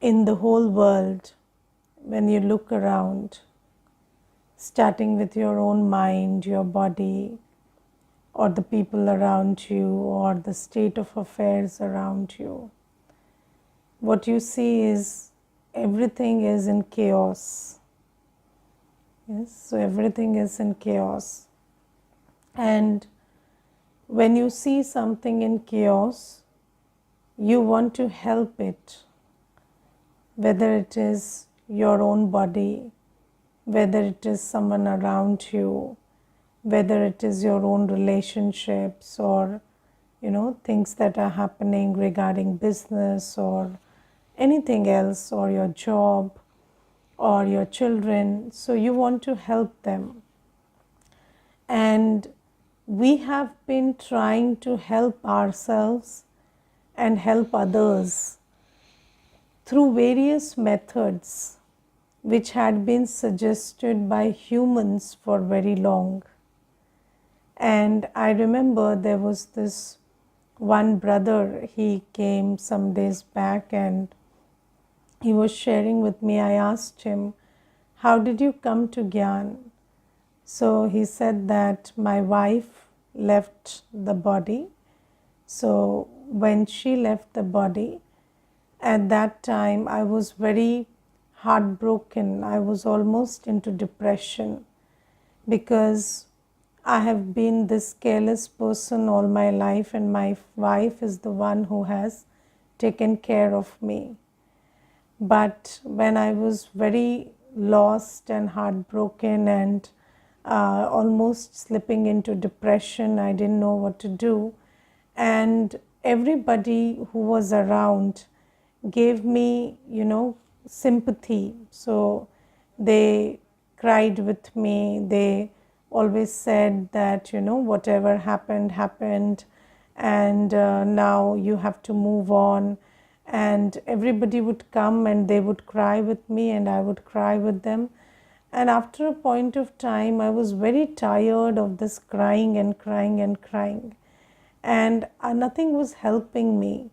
in the whole world, when you look around, starting with your own mind, your body, or the people around you, or the state of affairs around you, what you see is everything is in chaos. Yes, so everything is in chaos. And when you see something in chaos, you want to help it, whether it is your own body, whether it is someone around you, whether it is your own relationships, or things that are happening regarding business or anything else, or your job or your children. So you want to help them. And we have been trying to help ourselves and help others through various methods which had been suggested by humans for very long. And I remember there was this one brother, he came some days back and he was sharing with me. I asked him, how did you come to Gyan? So he said that my wife left the body. So when she left the body, at that time I was very heartbroken. I was almost into depression because I have been this careless person all my life, and my wife is the one who has taken care of me. But when I was very lost and heartbroken and almost slipping into depression, I didn't know what to do. And everybody who was around gave me, sympathy. So they cried with me. They always said that, whatever happened, happened, and now you have to move on. And everybody would come and they would cry with me, and I would cry with them. And after a point of time, I was very tired of this crying and crying and crying. And nothing was helping me.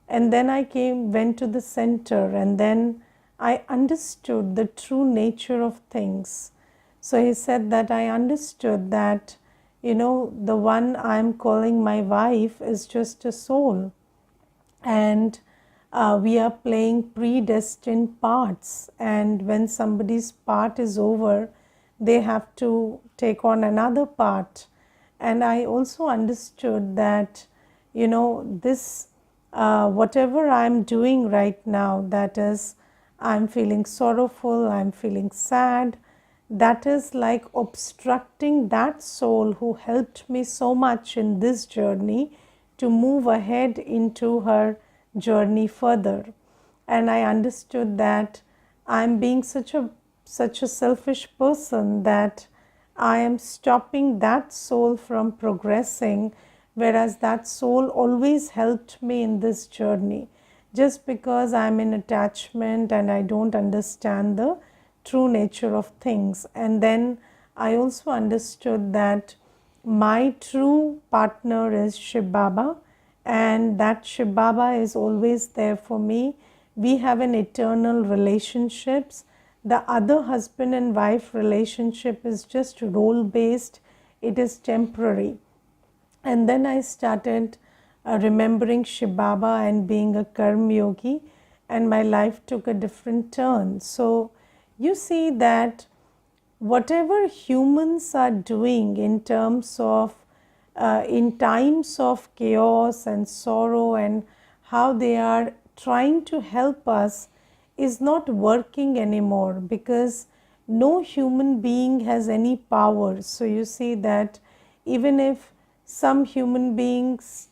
And then I went to the center, and then I understood the true nature of things. So he said that I understood that, the one I'm calling my wife is just a soul. And we are playing predestined parts. And when somebody's part is over, they have to take on another part. And I also understood that, this whatever I'm doing right now, that is, I'm feeling sorrowful, I'm feeling sad, that is like obstructing that soul who helped me so much in this journey to move ahead into her journey further. And I understood that I'm being such a selfish person that I am stopping that soul from progressing, whereas that soul always helped me in this journey. Just because I'm in attachment and I don't understand the true nature of things. And then I also understood that my true partner is Shiv Baba, and that Shiv Baba is always there for me. We have an eternal relationships. The other husband and wife relationship is just role based, it is temporary. And then I started remembering Shiv Baba and being a karma yogi, and my life took a different turn. So you see that whatever humans are doing in terms of in times of chaos and sorrow, and how they are trying to help us, is not working anymore, because no human being has any power. So you see that even if some human beings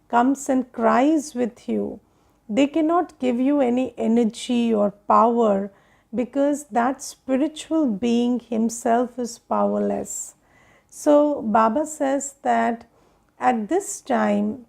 comes and cries with you, they cannot give you any energy or power, because that spiritual being himself is powerless. So Baba says that at this time,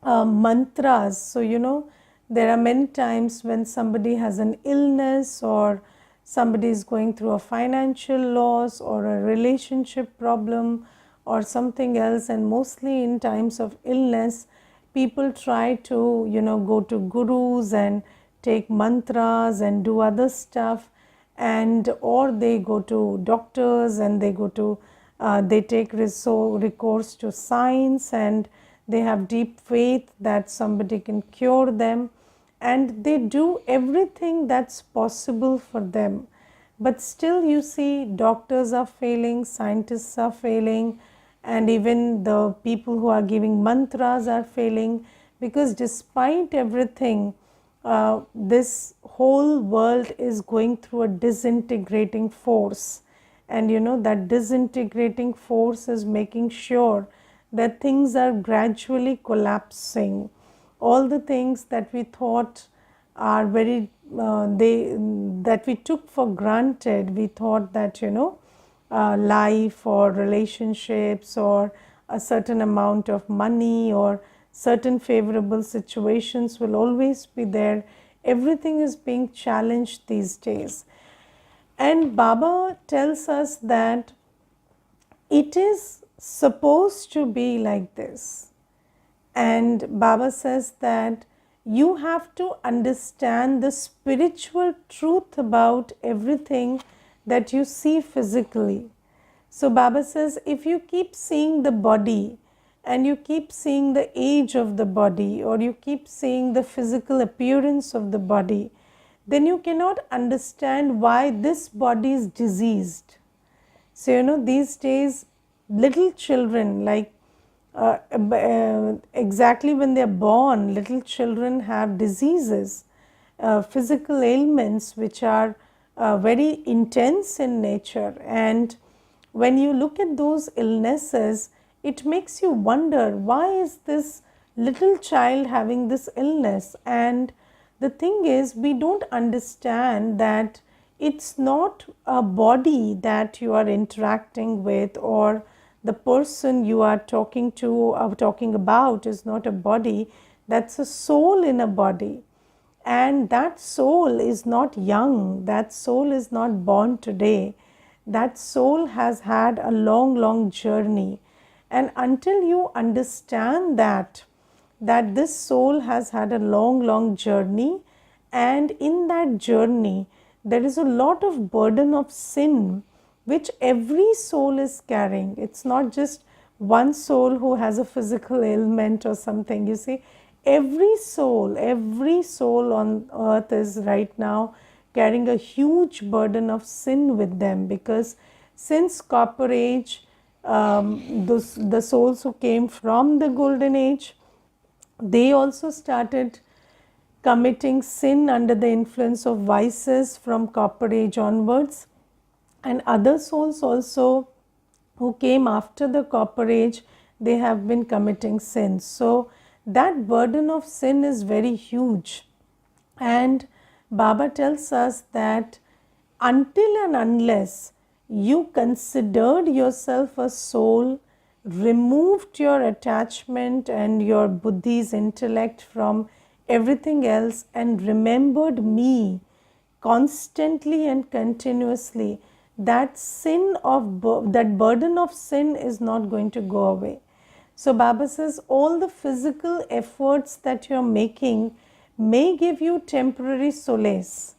mantras, so there are many times when somebody has an illness, or somebody is going through a financial loss or a relationship problem or something else, and mostly in times of illness, people try to go to gurus and take mantras and do other stuff, and or they go to doctors and they go to they take recourse to science, and they have deep faith that somebody can cure them, and they do everything that's possible for them. But still, you see, doctors are failing, scientists are failing, and even the people who are giving mantras are failing, because despite everything, this whole world is going through a disintegrating force. And that disintegrating force is making sure that things are gradually collapsing. All the things that we thought are very that we took for granted, we thought that life or relationships or a certain amount of money or certain favorable situations will always be there, everything is being challenged these days. And Baba tells us that it is supposed to be like this. And Baba says that you have to understand the spiritual truth about everything that you see physically. So Baba says, if you keep seeing the body and you keep seeing the age of the body, or you keep seeing the physical appearance of the body, then you cannot understand why this body is diseased. So these days little children, like exactly when they are born, little children have diseases, physical ailments which are very intense in nature. And when you look at those illnesses, it makes you wonder, why is this little child having this illness? And the thing is, we don't understand that it's not a body that you are interacting with, or the person you are talking to or talking about is not a body, that's a soul in a body. And that soul is not young, that soul is not born today, that soul has had a long journey. And until you understand that this soul has had a long journey, and in that journey there is a lot of burden of sin which every soul is carrying. It's not just one soul who has a physical ailment or something. You see, every soul on earth is right now carrying a huge burden of sin with them, because since Copper Age, the souls who came from the Golden Age, they also started committing sin under the influence of vices from Copper Age onwards. And other souls also who came after the Copper Age, they have been committing sins. So that burden of sin is very huge. And Baba tells us that until and unless you considered yourself a soul, removed your attachment and your buddhi's intellect from everything else, and remembered me constantly and continuously, that that burden of sin is not going to go away. So Baba says, all the physical efforts that you are making may give you temporary solace,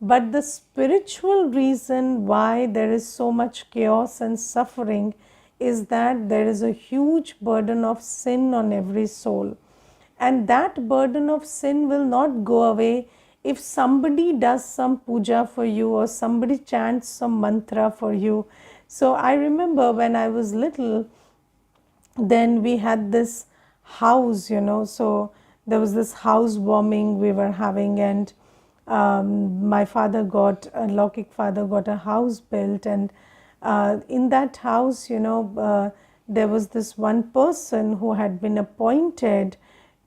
but the spiritual reason why there is so much chaos and suffering is that there is a huge burden of sin on every soul. And that burden of sin will not go away if somebody does some puja for you or somebody chants some mantra for you. So I remember when I was little, then we had this house, so there was this house warming we were having, and my father Laukik father got a house built, and in that house, there was this one person who had been appointed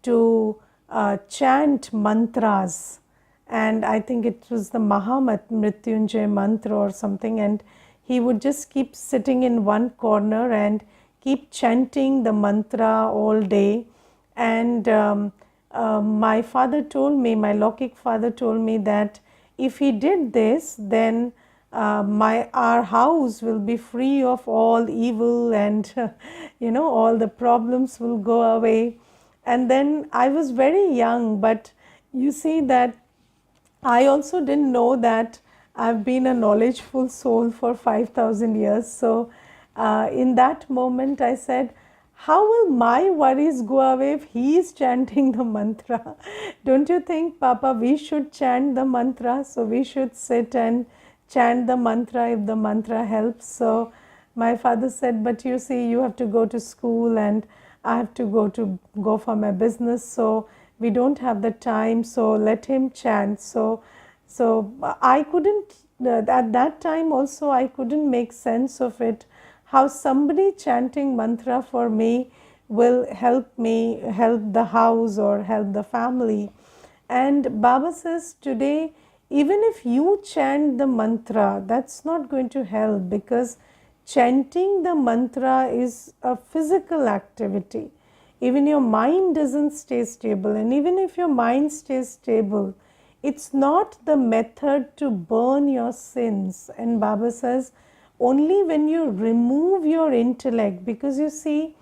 to chant mantras, and I think it was the Mahamrityunjay mantra or something, and he would just keep sitting in one corner and keep chanting the mantra all day. And my father told me, my Laukik father told me that if he did this, then our house will be free of all evil, and all the problems will go away. And then I was very young, but you see that I also didn't know that I've been a knowledgeful soul for 5,000 years. So, in that moment, I said, how will my worries go away if he is chanting the mantra? Don't you think, Papa, we should chant the mantra? So, we should sit and chant the mantra if the mantra helps. So, my father said, but you see, you have to go to school and I have to go for my business. So, we don't have the time, so let him chant. So I couldn't at that time also I couldn't make sense of it, how somebody chanting mantra for me will help the house or help the family. And Baba says today, even if you chant the mantra, that's not going to help, because chanting the mantra is a physical activity. Even your mind doesn't stay stable, and even if your mind stays stable, it's not the method to burn your sins. And Baba says only when you remove your intellect, because you see,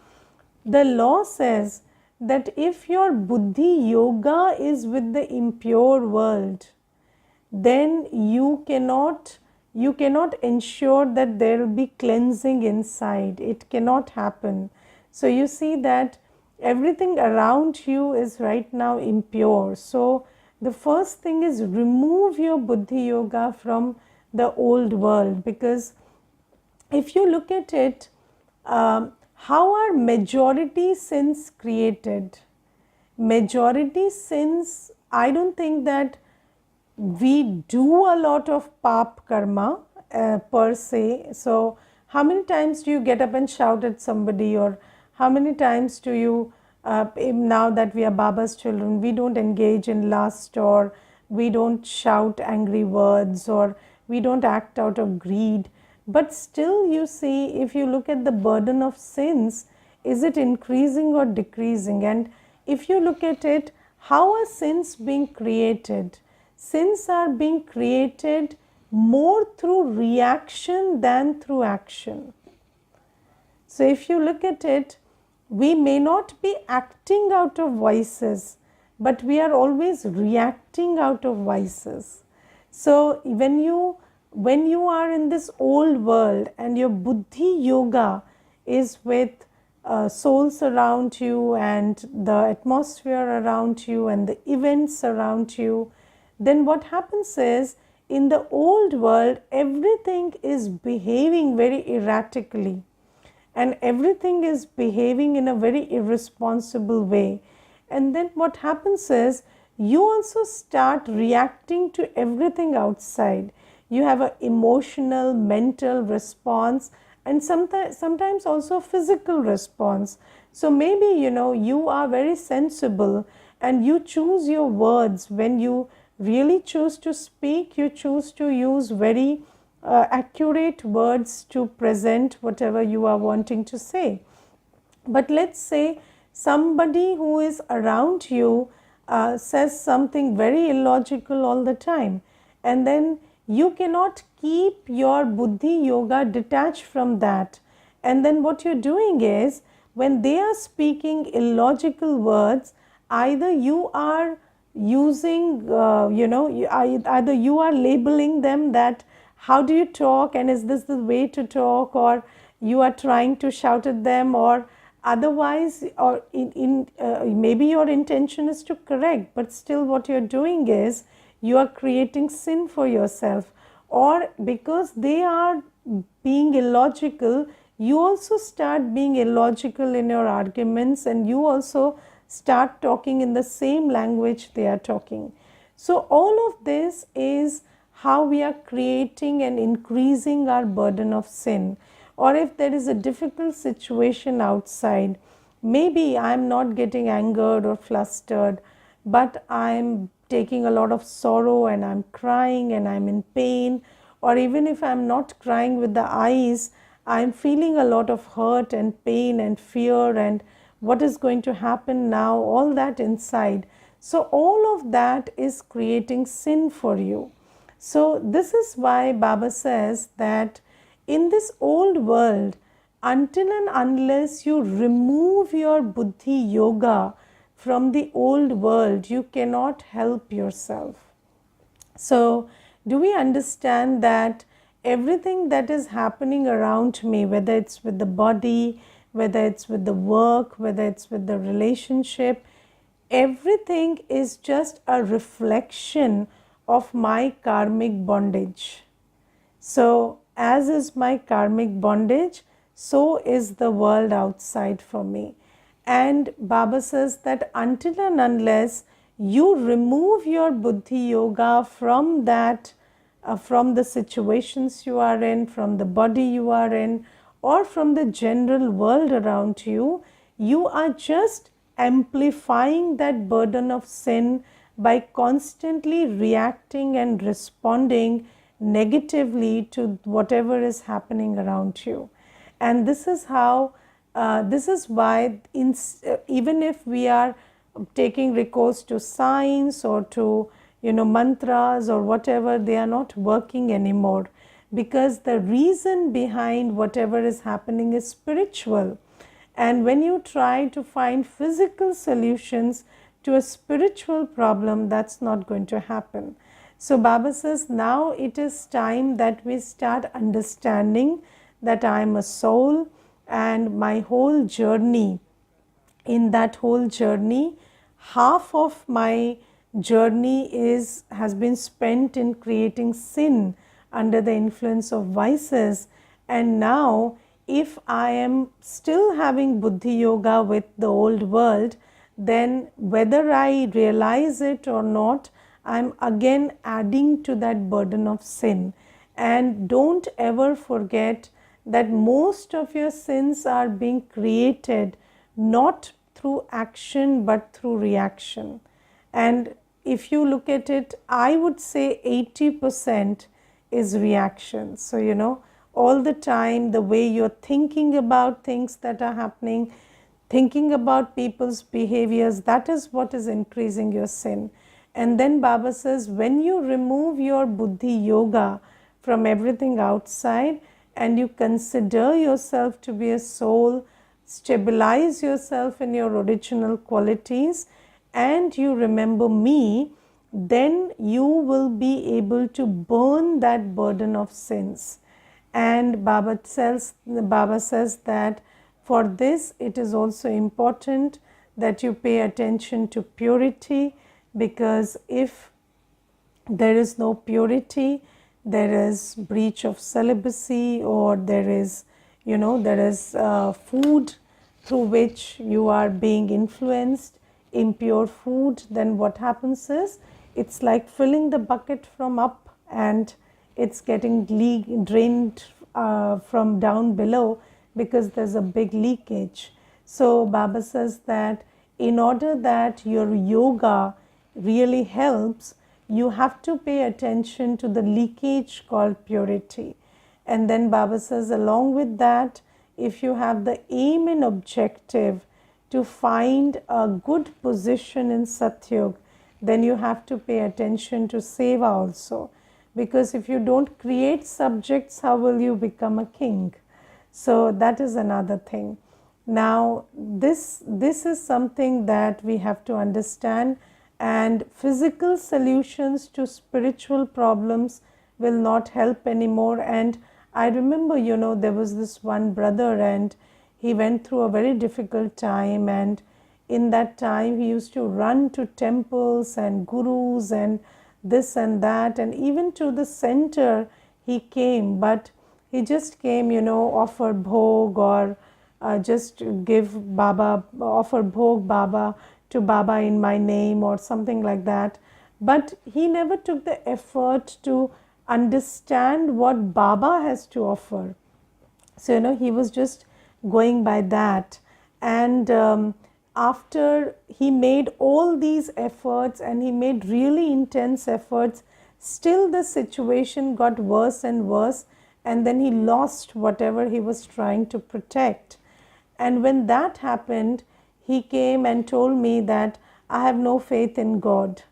the law says that if your buddhi yoga is with the impure world, then you cannot ensure that there will be cleansing inside. It cannot happen. So you see that everything around you is right now impure. So the first thing is remove your buddhi yoga from the old world, because if you look at it, how are majority sins created? Majority sins, I don't think that we do a lot of pap karma per se. So how many times do you get up and shout at somebody, or how many times do you now that we are Baba's children, we don't engage in lust, or we don't shout angry words, or we don't act out of greed. But still, you see, if you look at the burden of sins, is it increasing or decreasing? And if you look at it, how are sins being created? Sins are being created more through reaction than through action. So if you look at it, we may not be acting out of vices, but we are always reacting out of vices. So when you are in this old world and your buddhi yoga is with souls around you and the atmosphere around you and the events around you, then what happens is, in the old world, everything is behaving very erratically and everything is behaving in a very irresponsible way. And then what happens is, you also start reacting to everything outside. You have an emotional, mental response, and sometimes also physical response. So maybe you are very sensible and you choose your words. When you really choose to speak, you choose to use very accurate words to present whatever you are wanting to say. But let's say somebody who is around you says something very illogical all the time, and then you cannot keep your buddhi yoga detached from that. And then what you're doing is, when they are speaking illogical words, either you are using, either you are labeling them that how do you talk and is this the way to talk, or you are trying to shout at them, or otherwise, or maybe your intention is to correct, but still what you're doing is you are creating sin for yourself. Or because they are being illogical, you also start being illogical in your arguments, and you also start talking in the same language they are talking. So all of this is how we are creating and increasing our burden of sin. Or if there is a difficult situation outside, maybe I am not getting angered or flustered, but I am taking a lot of sorrow and I am crying and I am in pain. Or even if I am not crying with the eyes, I am feeling a lot of hurt and pain and fear and what is going to happen now, all that inside. So all of that is creating sin for you. So this is why Baba says that in this old world, until and unless you remove your buddhi yoga from the old world, you cannot help yourself. So, do we understand that everything that is happening around me, whether it's with the body, whether it's with the work, whether it's with the relationship, everything is just a reflection of my karmic bondage. So, as is my karmic bondage, so is the world outside for me. And Baba says that until and unless you remove your buddhi yoga from that, from the situations you are in, from the body you are in, or from the general world around you, you are just amplifying that burden of sin by constantly reacting and responding negatively to whatever is happening around you. And this is how, this is why, even if we are taking recourse to science or to mantras or whatever, they are not working anymore, because the reason behind whatever is happening is spiritual. And when you try to find physical solutions to a spiritual problem, that's not going to happen. So Baba says now it is time that we start understanding that I am a soul, and my whole journey, in that whole journey, half of my journey has been spent in creating sin under the influence of vices. And now if I am still having buddhi yoga with the old world, then whether I realize it or not, I'm again adding to that burden of sin. And don't ever forget that most of your sins are being created not through action but through reaction. And if you look at it, I would say 80% is reaction. So, all the time, the way you're thinking about things that are happening, thinking about people's behaviors, that is what is increasing your sin. And then Baba says, when you remove your buddhi yoga from everything outside and you consider yourself to be a soul, stabilize yourself in your original qualities, and you remember me, then you will be able to burn that burden of sins. And Baba says that for this it is also important that you pay attention to purity, because if there is no purity, there is breach of celibacy, or there is food through which you are being influenced, impure food, then what happens is it's like filling the bucket from up and it's getting drained from down below, because there's a big leakage. So Baba says that in order that your yoga really helps, you have to pay attention to the leakage called purity. And then Baba says, along with that, if you have the aim and objective to find a good position in Satyug, then you have to pay attention to Seva also. Because if you don't create subjects, how will you become a king? So that is another thing. Now, this is something that we have to understand, and physical solutions to spiritual problems will not help anymore. And I remember, there was this one brother, and he went through a very difficult time, and in that time he used to run to temples and gurus and this and that, and even to the center he came, but he just came, offer bhog, or just give Baba, offer bhog Baba to Baba in my name or something like that. But he never took the effort to understand what Baba has to offer. So, he was just going by that. And after he made all these efforts, and he made really intense efforts, still the situation got worse and worse, and then he lost whatever he was trying to protect. And when that happened, he came and told me that I have no faith in God.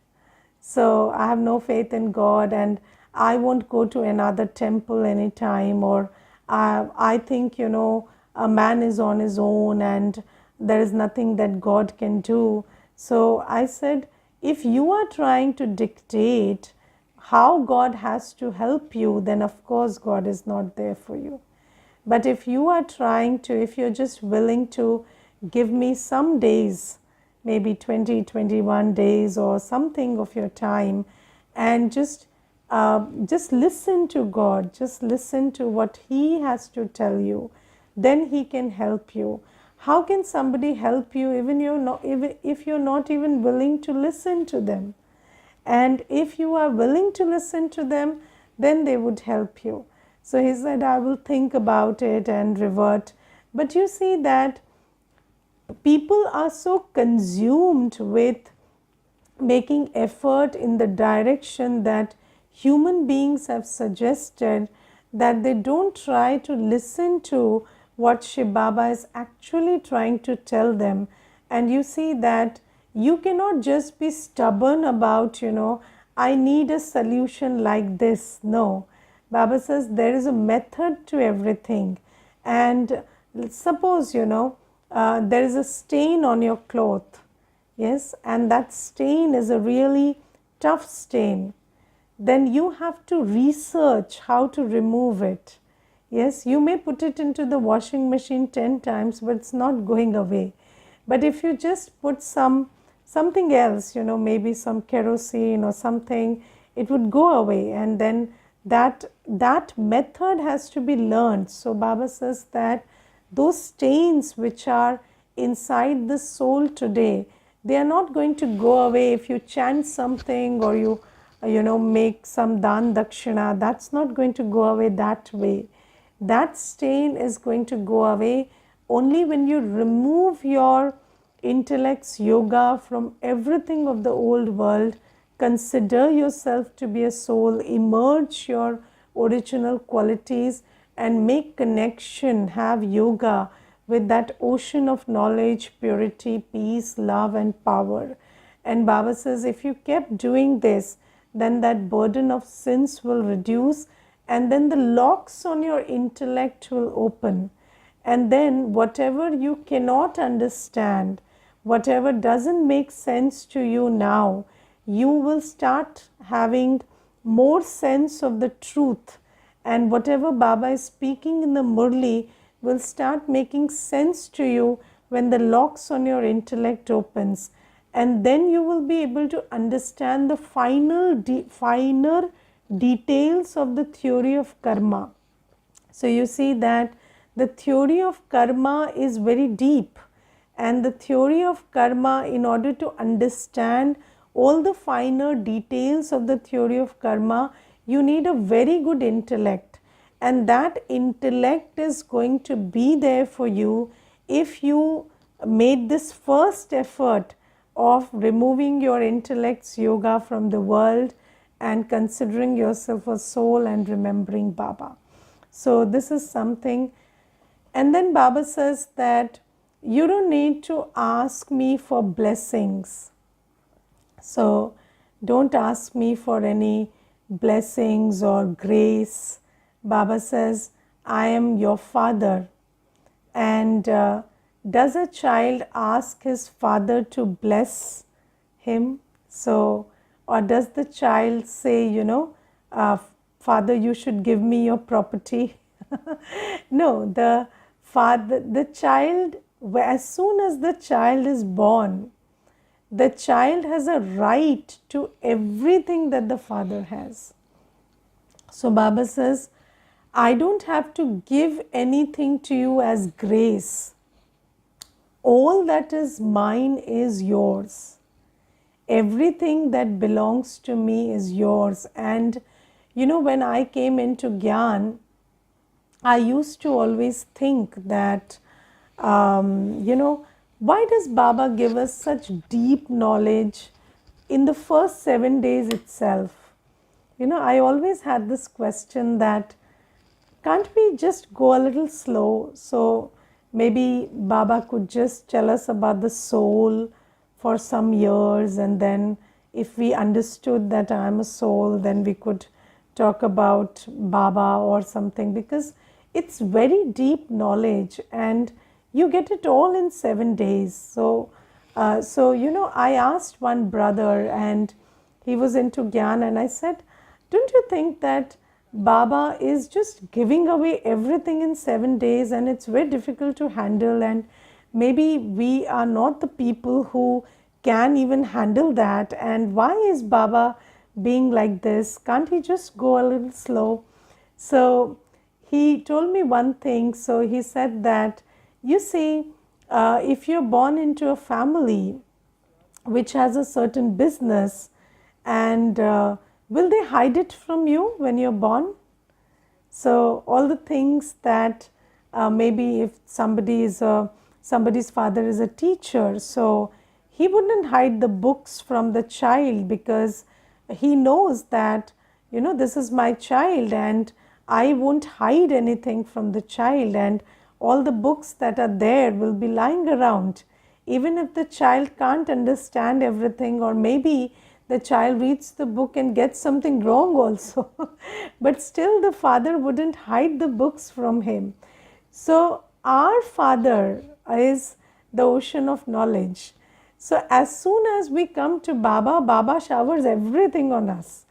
So I have no faith in God, and I won't go to another temple anytime, or I think, a man is on his own and there is nothing that God can do. So I said, if you are trying to dictate how God has to help you, then of course God is not there for you. But if you are trying to, if you're just willing to give me some days, maybe 20, 21 days or something of your time, and just listen to God, just listen to what He has to tell you, then He can help you. How can somebody help you even if you're not even willing to listen to them? And if you are willing to listen to them, then they would help you. So he said, I will think about it and revert. But you see that people are so consumed with making effort in the direction that human beings have suggested, that they don't try to listen to what Shiv Baba is actually trying to tell them. And you see that you cannot just be stubborn about, I need a solution like this. No. Baba says there is a method to everything. And suppose, there is a stain on your cloth. Yes, and that stain is a really tough stain. Then you have to research how to remove it. Yes, you may put it into the washing machine 10 times, but it's not going away. But if you just put something else, maybe some kerosene or something, it would go away. And then that method has to be learned. So Baba says that those stains which are inside the soul today, they are not going to go away if you chant something or you make some dan dakshina. That's not going to go away that way. That stain is going to go away only when you remove your intellect's yoga from everything of the old world, consider yourself to be a soul, emerge your original qualities and make connection, have yoga with that ocean of knowledge, purity, peace, love and power. And Baba says if you kept doing this, then that burden of sins will reduce, and then the locks on your intellect will open. And then whatever you cannot understand, whatever doesn't make sense to you now, you will start having more sense of the truth. And whatever Baba is speaking in the Murli will start making sense to you when the locks on your intellect opens. And then you will be able to understand the finer details of the theory of karma. So you see that the theory of karma is very deep, and the theory of karma, in order to understand all the finer details of the theory of karma, you need a very good intellect, and that intellect is going to be there for you if you made this first effort of removing your intellect's yoga from the world and considering yourself a soul and remembering Baba. So this is something. And then Baba says that you don't need to ask me for blessings. So don't ask me for any blessings or grace. Baba says, I am your father. And does a child ask his father to bless him? So, or does the child say, Father, you should give me your property? No, the child, as soon as the child is born, the child has a right to everything that the father has. So Baba says, I don't have to give anything to you as grace. All that is mine is yours. Everything that belongs to me is yours. And when I came into Gyan, I used to always think that, why does Baba give us such deep knowledge in the first 7 days itself? I always had this question that, can't we just go a little slow? So maybe Baba could just tell us about the soul for some years, and then if we understood that I am a soul, then we could talk about Baba or something, because it's very deep knowledge and you get it all in 7 days. So I asked one brother, and he was into Gyan, and I said, don't you think that Baba is just giving away everything in 7 days, and it's very difficult to handle, and maybe we are not the people who can even handle that? And why is Baba being like this? Can't he just go a little slow? So he told me one thing. So he said that, you see, if you're born into a family which has a certain business, and will they hide it from you when you're born? So all the things that maybe if somebody's father is a teacher, so he wouldn't hide the books from the child, because he knows that, this is my child, and I won't hide anything from the child, and all the books that are there will be lying around. Even if the child can't understand everything, or maybe the child reads the book and gets something wrong also, but still the father wouldn't hide the books from him. So our Father is the ocean of knowledge. So as soon as we come to Baba, Baba showers everything on us.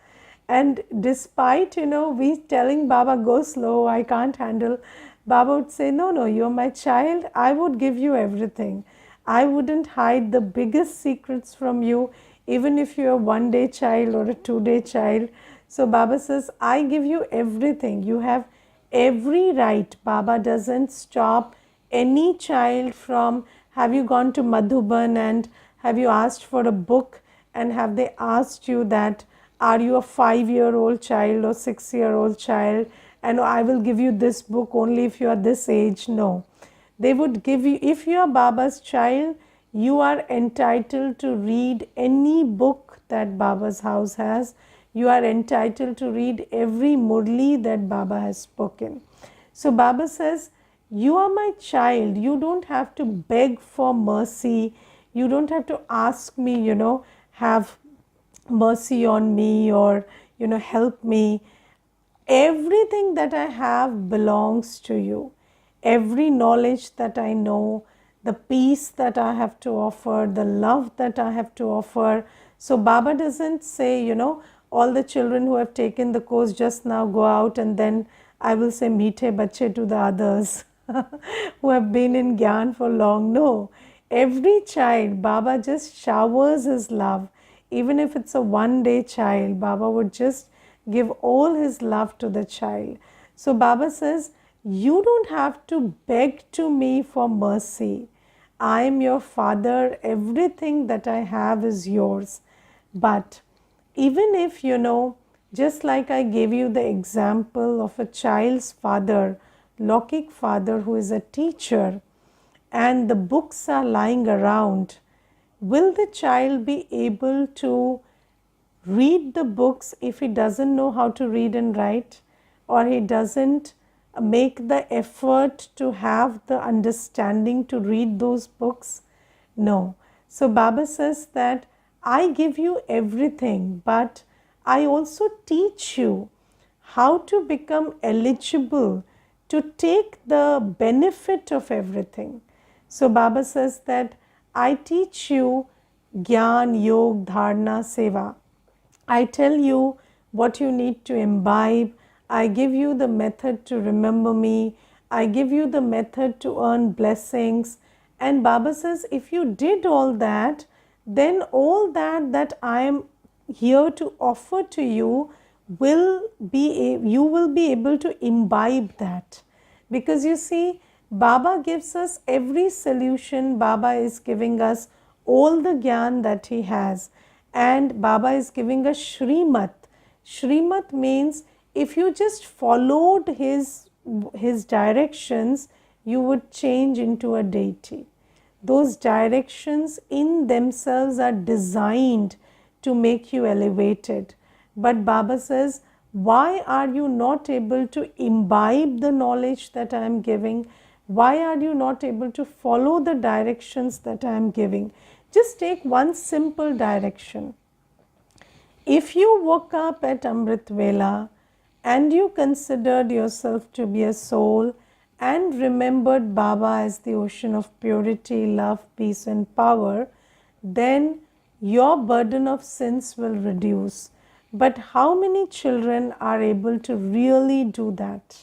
And despite, we telling Baba, go slow, I can't handle, Baba would say, no, no, you're my child, I would give you everything. I wouldn't hide the biggest secrets from you, even if you're a 1-day child or a 2-day child. So Baba says, I give you everything. You have every right. Baba doesn't stop any child from, have you gone to Madhuban and have you asked for a book, and have they asked you that, are you a 5-year-old child or 6-year-old child, and I will give you this book only if you are this age? No. They would give you, if you are Baba's child, you are entitled to read any book that Baba's house has. You are entitled to read every murli that Baba has spoken. So Baba says, you are my child. You don't have to beg for mercy. You don't have to ask me, have mercy on me, or, help me. Everything that I have belongs to you. Every knowledge that I know, the peace that I have to offer, the love that I have to offer. So Baba doesn't say, all the children who have taken the course just now go out, and then I will say meethe bache to the others who have been in Gyan for long. No, every child, Baba just showers his love. Even if it's a 1-day child, Baba would just give all his love to the child. So Baba says, you don't have to beg to me for mercy. I am your father. Everything that I have is yours. But even if, just like I gave you the example of a child's father, Lokik father who is a teacher, and the books are lying around, will the child be able to read the books if he doesn't know how to read and write, or he doesn't make the effort to have the understanding to read those books? No. So Baba says that I give you everything, but I also teach you how to become eligible to take the benefit of everything. So Baba says that I teach you Gyan, Yog, Dharana, Seva. I tell you what you need to imbibe. I give you the method to remember me. I give you the method to earn blessings. And Baba says, if you did all that, then all that I am here to offer to you you will be able to imbibe that. Because you see, Baba gives us every solution. Baba is giving us all the Gyan that he has. And Baba is giving us Shrimat. Shrimat means if you just followed his directions, you would change into a deity. Those directions in themselves are designed to make you elevated. But Baba says, why are you not able to imbibe the knowledge that I am giving? Why are you not able to follow the directions that I am giving? Just take one simple direction. If you woke up at Amrit Vela and you considered yourself to be a soul and remembered Baba as the ocean of purity, love, peace and power, then your burden of sins will reduce. But how many children are able to really do that?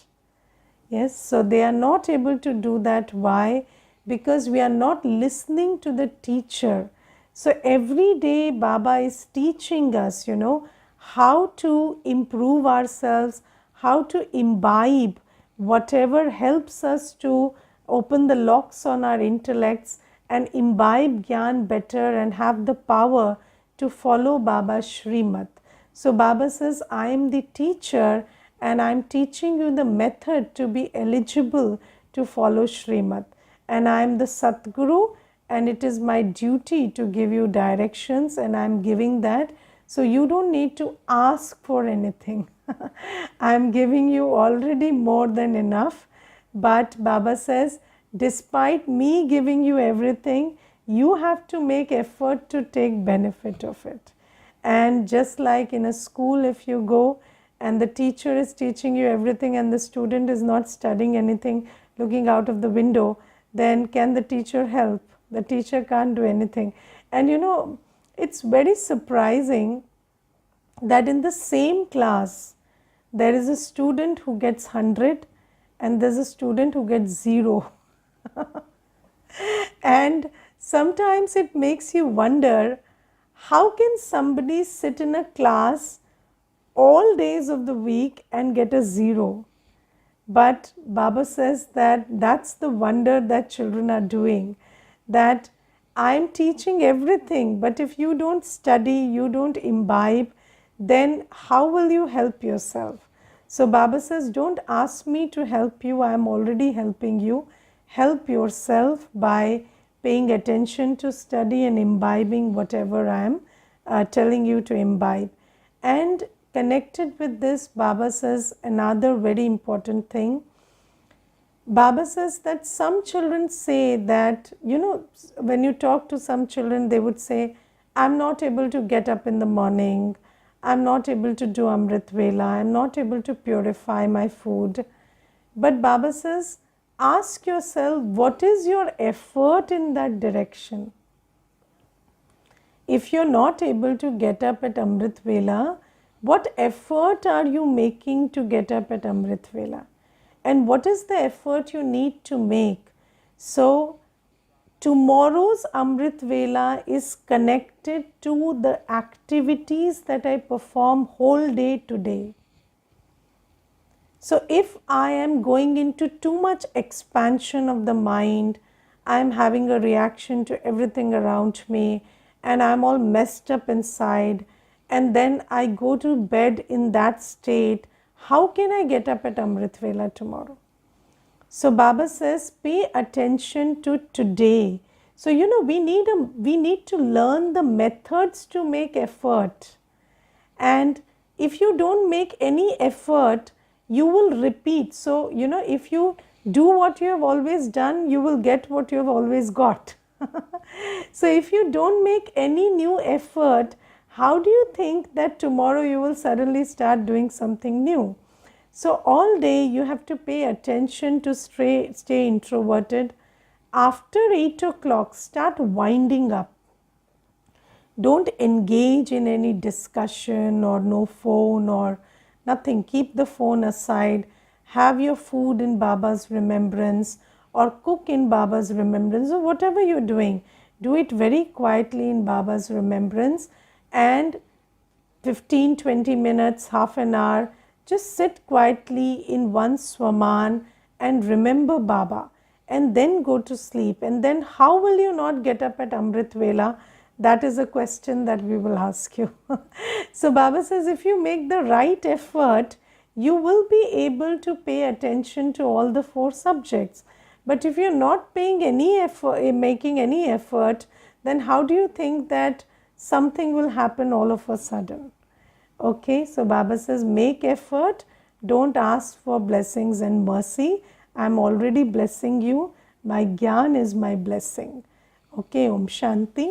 Yes, so they are not able to do that. Why? Because we are not listening to the teacher. So every day Baba is teaching us, how to improve ourselves, how to imbibe whatever helps us to open the locks on our intellects and imbibe Gyan better and have the power to follow Baba's Shrimat. So Baba says, I am the teacher and I am teaching you the method to be eligible to follow Shrimat. And I am the Satguru and it is my duty to give you directions and I am giving that. So you don't need to ask for anything. I am giving you already more than enough. But Baba says, despite me giving you everything, you have to make effort to take benefit of it. And just like in a school, if you go and the teacher is teaching you everything and the student is not studying anything, looking out of the window, then can the teacher help? The teacher can't do anything. And it's very surprising that in the same class, there is a student who gets 100 and there's a student who gets 0. And sometimes it makes you wonder, how can somebody sit in a class all days of the week and get a 0? But Baba says that that's the wonder that children are doing, that I'm teaching everything, but if you don't study, you don't imbibe, then how will you help yourself? So Baba says, don't ask me to help you, I am already helping you. Help yourself by paying attention to study and imbibing whatever I am telling you to imbibe. And connected with this, Baba says another very important thing. Baba says that some children say that, when you talk to some children, they would say, I'm not able to get up in the morning, I'm not able to do Amrit Vela, I'm not able to purify my food. But Baba says, ask yourself, what is your effort in that direction? If you're not able to get up at Amrit Vela, what effort are you making to get up at Amrit Vela? And what is the effort you need to make? So, tomorrow's Amrit Vela is connected to the activities that I perform whole day today. So, if I am going into too much expansion of the mind, I am having a reaction to everything around me and I am all messed up inside, and then I go to bed in that state, how can I get up at Amrit Vela tomorrow? So Baba says, pay attention to today. So we need to learn the methods to make effort. And if you don't make any effort, you will repeat. So if you do what you have always done, you will get what you have always got. So if you don't make any new effort, how do you think that tomorrow you will suddenly start doing something new? So all day you have to pay attention to stay introverted. After 8 o'clock, start winding up. Don't engage in any discussion or no phone or nothing. Keep the phone aside. Have your food in Baba's remembrance or cook in Baba's remembrance, or whatever you're doing. Do it very quietly in Baba's remembrance, and 15-20 minutes, half an hour, just sit quietly in one swaman and remember Baba, and then go to sleep. And then how will you not get up at Amrit Vela? That is a question that we will ask you. So Baba says, if you make the right effort, you will be able to pay attention to all the 4 subjects. But if you're not paying any effort, making any effort, then how do you think that something will happen all of a sudden? Okay, so Baba says, make effort, don't ask for blessings and mercy. I'm already blessing you. My Gyan is my blessing. Okay, Om Shanti.